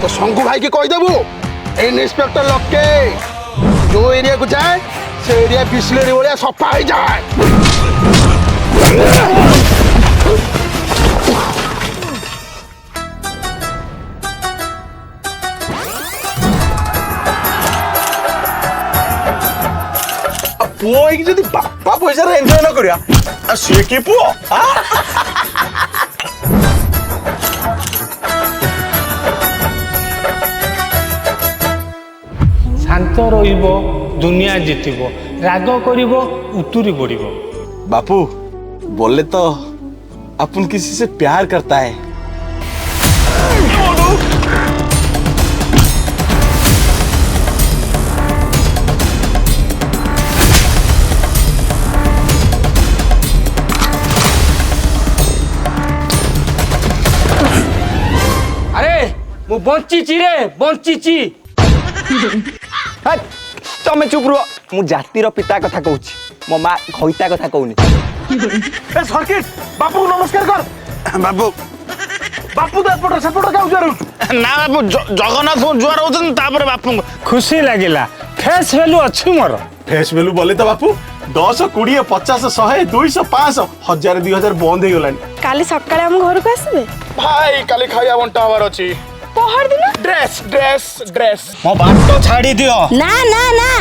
तो संगू भाई की कहीदेबू इन्स्पेक्टर लके जो एरिया को जाए से एरिया बिस्लेरी भाया सफा हो जाए। पुओ जदि बापा पैसा एंजॉय न करिया सी कि पुओ शांत रहिबो दुनिया जीतिबो राग करिबो उतुरी पड़िबो। बापू बोले तो अपन किसी से प्यार करता है। मु बंचीची रे बंचीची। तमे चुप रुह मु जातिर पिता कथा कहूची मो माँ घईता कथा कहूनी। ए सर्किट बापू नमस्कार कर। बापू बापू तो एपट सेपट क्या जुआर ना बापू जगन्नाथ जुआर होचन तापर बापू खुशी लागिला फेस वैल्यू अछि मोर। फेस वैल्यू बोले तो बापू 10 20 50 100 200 500 1000 2000 बंद हो गलानी। काली सकाळे हम घर को आसबे भाई काली खाइया बंटा हवार अछि। पहर दिन ड्रेस ड्रेस ड्रेस मो बाटो छाड़ी दियो। ना ना ना